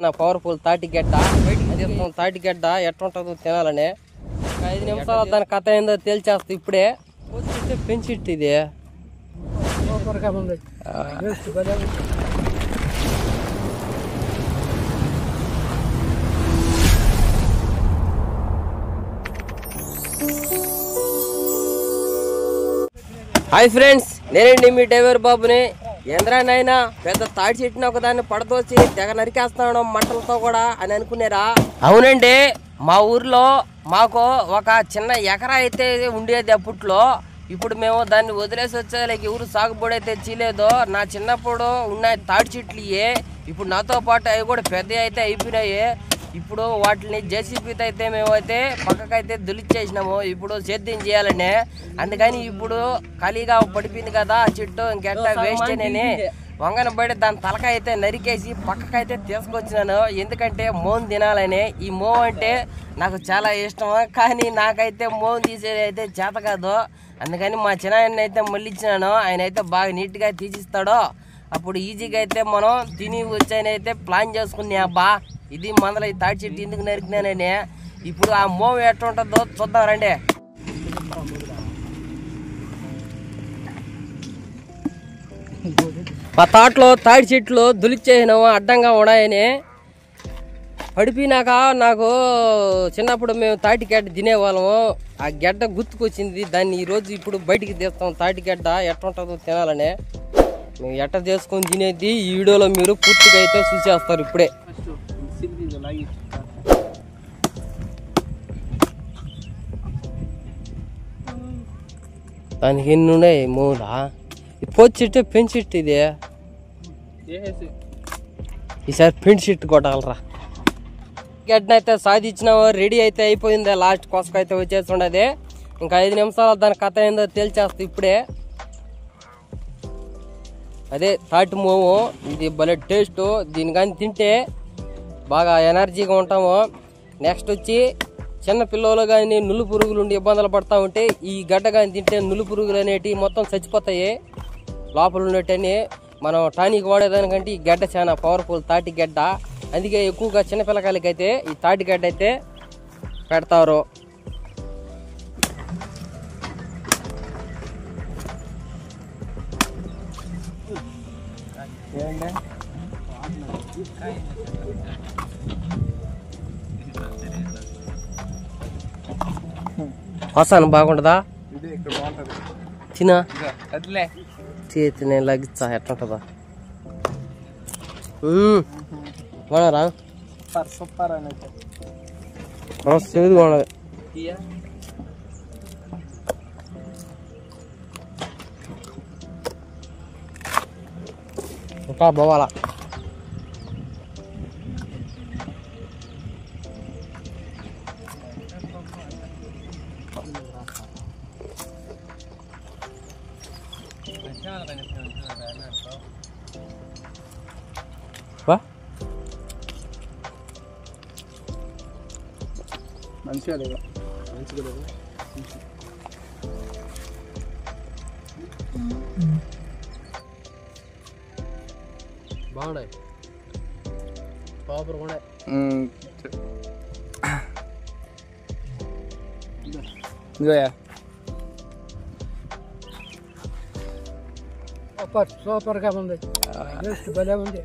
Powerful తాటిగడ్డ తాటిగడ్డ ఎట్లుంటుందో తినాలని 5 నిమిషాలు దాని కథ ఏందో తేల్చేస్తా ఇప్పుడే. పెంచిట్ ఇది హాయ్ ఫ్రెండ్స్, నేనండి మీ డ్రైవర్ బాబుని. ఏంద్రానైనా పెద్ద తాడి చెట్టుని ఒకదాన్ని పడతోచి తెగ నరికేస్తాను మంటలతో కూడా అని అనుకునేరా? అవునండి, మా ఊర్లో మాకు ఒక చిన్న ఎకరా అయితే ఉండేది అప్పట్లో. ఇప్పుడు మేము దాన్ని వదిలేసి వచ్చే ఎవరు సాగుబడి అయితే చేయలేదో. నా చిన్నప్పుడు ఉన్నాయి తాడి చెట్లు ఇవే. ఇప్పుడు నాతో పాటు అవి కూడా పెద్ద అయితే అయిపోయినాయి. ఇప్పుడు వాటిని జేసీబీతో అయితే మేమైతే పక్కకైతే దులిచేసినాము. ఇప్పుడు సేద్యం చేయాలని. అందుకని ఇప్పుడు ఖాళీగా పడిపోయింది కదా ఆ చెట్టు, ఇంకెట్లా వేస్ట్ అని వంగన పడి దాని తలక అయితే నరికేసి పక్కకైతే తీసుకొచ్చినాను. ఎందుకంటే మోన్ తినాలని. ఈ మో అంటే నాకు చాలా ఇష్టం, కానీ నాకైతే మోన్ తీసేది అయితే చేత కాదు. అందుకని మా చిన్న అయితే మళ్ళీ ఇచ్చినాను. ఆయన అయితే బాగా నీట్గా తీసిస్తాడు. అప్పుడు ఈజీగా అయితే మనం తిని వచ్చాయని అయితే ప్లాన్ చేసుకున్నా. అబ్బా ఇది మందల ఈ తాడి చెట్టు ఎందుకు నరికినానని. ఇప్పుడు ఆ మోవ్ ఎట్లా ఉంటుందో చూద్దాం రండి. మా తోటలో తాడి చెట్లు దులిచేసినాము అడ్డంగా ఉన్నాయని. పడిపోయినాక నాకు చిన్నప్పుడు మేము తాటి గడ్డ తినేవాళ్ళము. ఆ గడ్డ గుర్తుకొచ్చింది. దాన్ని ఈరోజు ఇప్పుడు బయటికి తీస్తాం. తాటి గడ్డ ఎట్లా ఉంటుందో తినాలని. మేము ఎట్ట చేసుకొని తినేది ఈ వీడియోలో మీరు పూర్తిగా అయితే చూసేస్తారు ఇప్పుడే. దానికి ఎన్ని ఉన్నాయి మూల పొచ్చిట్టు పెంచిట్టు. ఇది ఈసారి పెంచిట్టు కొట్టాలరా. గడ్డ అయితే సాధించినావు, రెడీ అయితే అయిపోయింది. లాస్ట్ కోసకు అయితే వచ్చేసి ఉండదు. ఇంకా 5 నిమిషాలు దాని కథ ఏందో తేల్చేస్తా ఇప్పుడే. అదే తాటి మోము. ఇది భలే టేస్ట్. దీని కానీ తింటే బాగా ఎనర్జీగా ఉంటాము. నెక్స్ట్ వచ్చి చిన్న పిల్లలు కానీ నులు పురుగులు ఉండి ఇబ్బందులు పడతా ఉంటే ఈ గడ్డ కానీ తింటే నులు పురుగులు అనేటివి మొత్తం చచ్చిపోతాయి లోపల ఉండేటని. మనం టానిక్ వాడేదానికంటే ఈ గడ్డ చాలా పవర్ఫుల్ తాటి గడ్డ. అందుకే ఎక్కువగా చిన్నపిల్లకాయలకి అయితే ఈ తాటి గడ్డ అయితే పెడతారు. వస్తాను బాగుంటుందా? తినా చేతి నేను లగిస్తా. ఎట్లుంటుందా బాగున్నారా? సూపర్ అనేది బాగున్నది. ఇంకా పోవాలా? మంచిగా లేదా? మంచిగా లేదా? బాగున్నాయి. బాగున్నాయి. ఇదిగోయా సూపర్గా ఉంది. భలే ఉంది.